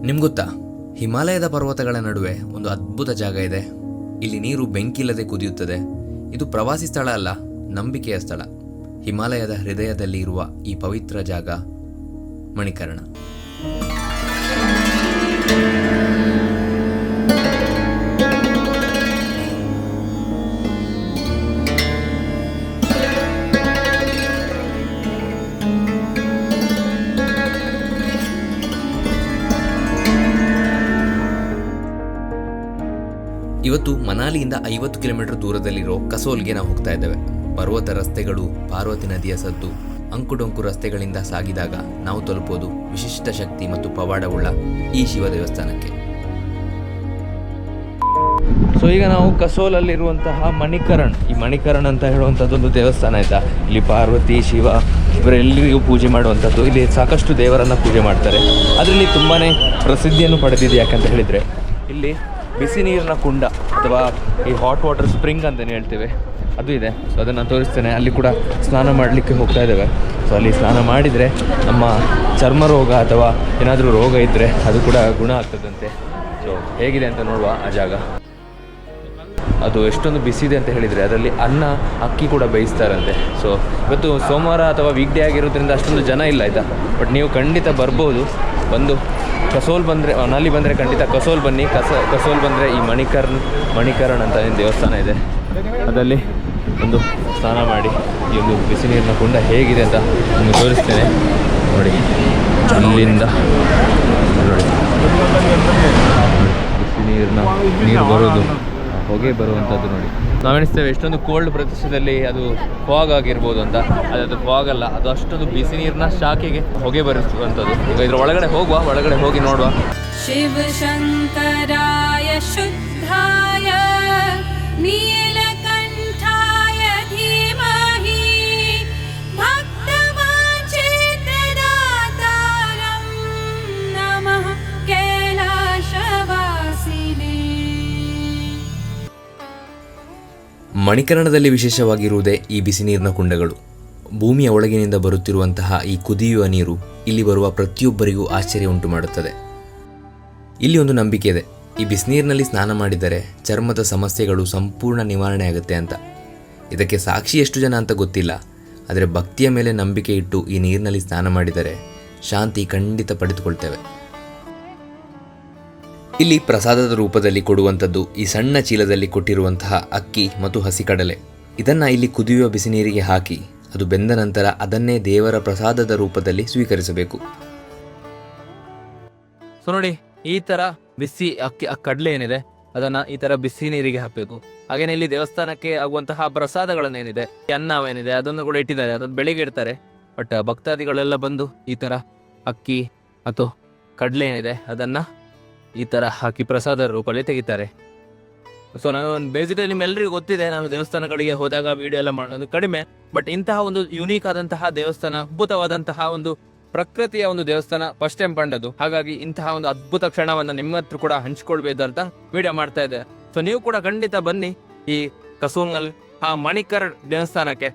ನಿಮ್ಗೊತ್ತಾ, ಹಿಮಾಲಯದ ಪರ್ವತಗಳ ನಡುವೆ ಒಂದು ಅದ್ಭುತ ಜಾಗ ಇದೆ. ಇಲ್ಲಿ ನೀರು ಬೆಂಕಿಲ್ಲದೆ ಕುದಿಯುತ್ತದೆ. ಇದು ಪ್ರವಾಸಿ ಸ್ಥಳ ಅಲ್ಲ, ನಂಬಿಕೆಯ ಸ್ಥಳ. ಹಿಮಾಲಯದ ಹೃದಯದಲ್ಲಿ ಇರುವ ಈ ಪವಿತ್ರ ಜಾಗ ಮಣಿಕರ್ಣ. ಇವತ್ತು ಮನಾಲಿಯಿಂದ 50 ಕಿಲೋಮೀಟರ್ ದೂರದಲ್ಲಿರೋ ಕಸೋಲ್ಗೆ ನಾವು ಹೋಗ್ತಾ ಇದ್ದೇವೆ. ಪರ್ವತ ರಸ್ತೆಗಳು, ಪಾರ್ವತಿ ನದಿಯ ಸದ್ದು, ಅಂಕುಡೊಂಕು ರಸ್ತೆಗಳಿಂದ ಸಾಗಿದಾಗ ನಾವು ತಲುಪೋದು ವಿಶಿಷ್ಟ ಶಕ್ತಿ ಮತ್ತು ಪವಾಡವುಳ್ಳ ಈ ಶಿವ ದೇವಸ್ಥಾನಕ್ಕೆ. ಸೊ ಈಗ ನಾವು ಕಸೋಲಲ್ಲಿರುವಂತಹ ಈ ಮಣಿಕರಣ್ ಅಂತ ಹೇಳುವಂಥದ್ದೊಂದು ದೇವಸ್ಥಾನ ಆಯಿತಾ. ಇಲ್ಲಿ ಪಾರ್ವತಿ, ಶಿವ ಇವರೆಲ್ಲರಿಗೂ ಪೂಜೆ ಮಾಡುವಂಥದ್ದು. ಇಲ್ಲಿ ಸಾಕಷ್ಟು ದೇವರನ್ನು ಪೂಜೆ ಮಾಡ್ತಾರೆ. ಅದರಲ್ಲಿ ತುಂಬಾ ಪ್ರಸಿದ್ಧಿಯನ್ನು ಪಡೆದಿದೆ. ಯಾಕಂತ ಹೇಳಿದರೆ ಇಲ್ಲಿ ಬಿಸಿ ನೀರಿನ ಕುಂಡ ಅಥವಾ ಈ ಹಾಟ್ ವಾಟರ್ ಸ್ಪ್ರಿಂಗ್ ಅಂತಲೇ ಹೇಳ್ತೇವೆ, ಅದು ಇದೆ. ಸೊ ಅದನ್ನು ತೋರಿಸ್ತೇನೆ. ಅಲ್ಲಿ ಕೂಡ ಸ್ನಾನ ಮಾಡಲಿಕ್ಕೆ ಹೋಗ್ತಾ ಇದ್ದೇವೆ. ಸೊ ಅಲ್ಲಿ ಸ್ನಾನ ಮಾಡಿದರೆ ನಮ್ಮ ಚರ್ಮ ರೋಗ ಅಥವಾ ಏನಾದರೂ ರೋಗ ಇದ್ದರೆ ಅದು ಕೂಡ ಗುಣ ಆಗ್ತದಂತೆ. ಸೊ ಹೇಗಿದೆ ಅಂತ ನೋಡುವ ಆ ಜಾಗ. ಅದು ಎಷ್ಟೊಂದು ಬಿಸಿದೆ ಅಂತ ಹೇಳಿದರೆ ಅದರಲ್ಲಿ ಅನ್ನ, ಅಕ್ಕಿ ಕೂಡ ಬೇಯಿಸ್ತಾರಂತೆ. ಸೊ ಇವತ್ತು ಸೋಮವಾರ ಅಥವಾ ವೀಕ್ ಡೇ ಆಗಿರೋದ್ರಿಂದ ಅಷ್ಟೊಂದು ಜನ ಇಲ್ಲ ಆಯಿತಾ. ಬಟ್ ನೀವು ಖಂಡಿತ ಬರ್ಬೋದು. ಬಂದು ಕಸೋಲ್ ಬಂದರೆ, ಮನಾಲಿ ಬಂದರೆ ಖಂಡಿತ ಕಸೋಲ್ ಬನ್ನಿ. ಕಸೋಲ್ ಬಂದರೆ ಈ ಮಣಿಕರಣ್ ಅಂತ ಏನು ದೇವಸ್ಥಾನ ಇದೆ, ಅದರಲ್ಲಿ ಒಂದು ಸ್ನಾನ ಮಾಡಿ ಈ ಒಂದು ಬಿಸಿ ನೀರಿನ ಕುಂಡ ಹೇಗಿದೆ ಅಂತ ನಿಮಗೆ ತೋರಿಸ್ತೇನೆ. ನೋಡಿ, ಅಲ್ಲಿಂದ ನೋಡಿ ಬಿಸಿ ನೀರು ಬರೋದು, ಹೊಗೆ ಬರುವಂಥದ್ದು ನೋಡಿ. ನಾವೆಣಿಸ್ತೇವೆ ಎಷ್ಟೊಂದು ಕೋಲ್ಡ್ ಪ್ರದೇಶದಲ್ಲಿ ಅದು ಫಾಗ್ ಆಗಿರ್ಬೋದು ಅಂತ. ಅದು ಫಾಗ್ ಅಲ್ಲ, ಅದು ಅಷ್ಟೊಂದು ಬಿಸಿ ನೀರಿನ ಶಾಖೆಗೆ ಹೊಗೆ ಬರುವಂಥದ್ದು. ಈಗ ಇದ್ರ ಒಳಗಡೆ ಹೋಗಿ ನೋಡುವ. ಶಿವ ಶಂಕರಾಯ ಶುದ್ಧಾಯ ನೀಲಕಂಠಾಯ ಧೀಮಹಿ ಭಕ್ತವಾಂಛಿತದಾತಾರಂ ನಮಃ ಕೈಲಾಸವಾಸಿನೇ. ಮಣಿಕರ್ಣದಲ್ಲಿ ವಿಶೇಷವಾಗಿರುವುದೇ ಈ ಬಿಸಿ ನೀರಿನ ಕುಂಡಗಳು. ಭೂಮಿಯ ಒಳಗಿನಿಂದ ಬರುತ್ತಿರುವಂತಹ ಈ ಕುದಿಯುವ ನೀರು ಇಲ್ಲಿ ಬರುವ ಪ್ರತಿಯೊಬ್ಬರಿಗೂ ಆಶ್ಚರ್ಯ ಉಂಟು ಮಾಡುತ್ತದೆ. ಇಲ್ಲಿ ಒಂದು ನಂಬಿಕೆ ಇದೆ, ಈ ಬಿಸಿನೀರಿನಲ್ಲಿ ಸ್ನಾನ ಮಾಡಿದರೆ ಚರ್ಮದ ಸಮಸ್ಯೆಗಳು ಸಂಪೂರ್ಣ ನಿವಾರಣೆ ಆಗುತ್ತೆ ಅಂತ. ಇದಕ್ಕೆ ಸಾಕ್ಷಿ ಎಷ್ಟು ಜನ ಅಂತ ಗೊತ್ತಿಲ್ಲ, ಆದರೆ ಭಕ್ತಿಯ ಮೇಲೆ ನಂಬಿಕೆ ಇಟ್ಟು ಈ ನೀರಿನಲ್ಲಿ ಸ್ನಾನ ಮಾಡಿದರೆ ಶಾಂತಿ ಖಂಡಿತ ಪಡೆದುಕೊಳ್ತೇವೆ. ಇಲ್ಲಿ ಪ್ರಸಾದದ ರೂಪದಲ್ಲಿ ಕೊಡುವಂಥದ್ದು ಈ ಸಣ್ಣ ಚೀಲದಲ್ಲಿ ಕೊಟ್ಟಿರುವಂತಹ ಅಕ್ಕಿ ಮತ್ತು ಹಸಿ ಕಡಲೆ. ಇದನ್ನು ಇಲ್ಲಿ ಕುದಿಯುವ ಬಿಸಿ ನೀರಿಗೆ ಹಾಕಿ ಅದು ಬೆಂದ ನಂತರ ಅದನ್ನೇ ದೇವರ ಪ್ರಸಾದದ ರೂಪದಲ್ಲಿ ಸ್ವೀಕರಿಸಬೇಕು. ಸೊ ನೋಡಿ, ಈ ಥರ ಬಿಸಿ ಕಡಲೆ ಏನಿದೆ ಅದನ್ನು ಈ ಥರ ಬಿಸಿ ನೀರಿಗೆ ಹಾಕಬೇಕು. ಹಾಗೇನೆ ಇಲ್ಲಿ ದೇವಸ್ಥಾನಕ್ಕೆ ಆಗುವಂತಹ ಪ್ರಸಾದಗಳನ್ನೇನಿದೆ, ಅನ್ನವೇನಿದೆ ಅದನ್ನು ಕೂಡ ಇಟ್ಟಿದ್ದಾರೆ. ಅದನ್ನು ಬೆಳಿಗ್ಗೆ ಇಡ್ತಾರೆ. ಬಟ್ ಭಕ್ತಾದಿಗಳೆಲ್ಲ ಬಂದು ಈ ಥರ ಅಕ್ಕಿ ಅಥವಾ ಕಡಲೆ ಏನಿದೆ ಅದನ್ನು ಈ ಥರ ಹಾಕಿ ಪ್ರಸಾದ ರೂಪದಲ್ಲಿ ತೆಗಿತಾರೆ. ಸೊ ನಾನು ಬೇಸಿಕಲಿ ನಿಮ್ಮೆಲ್ಲರಿಗೂ ಗೊತ್ತಿದೆ, ನಾವು ದೇವಸ್ಥಾನಗಳಿಗೆ ಹೋದಾಗ ವಿಡಿಯೋ ಎಲ್ಲ ಮಾಡೋದು ಕಡಿಮೆ. ಬಟ್ ಇಂತಹ ಒಂದು ಯುನೀಕ್ ಆದಂತಹ ದೇವಸ್ಥಾನ, ಅದ್ಭುತವಾದಂತಹ ಒಂದು ಪ್ರಕೃತಿಯ ಒಂದು ದೇವಸ್ಥಾನ ಫಸ್ಟ್ ಟೈಮ್ ಕಂಡದ್ದು. ಹಾಗಾಗಿ ಇಂತಹ ಒಂದು ಅದ್ಭುತ ಕ್ಷಣವನ್ನು ನಿಮ್ಮ ಹತ್ರ ಕೂಡ ಹಂಚ್ಕೊಳ್ಬೇಕು ಅಂತ ವಿಡಿಯೋ ಮಾಡ್ತಾ ಇದೆ. ಸೊ ನೀವು ಕೂಡ ಖಂಡಿತ ಬನ್ನಿ ಈ ಕಸೋಲ್ನಲ್ಲಿ ಆ ಮಣಿಕರಣ್ ದೇವಸ್ಥಾನಕ್ಕೆ.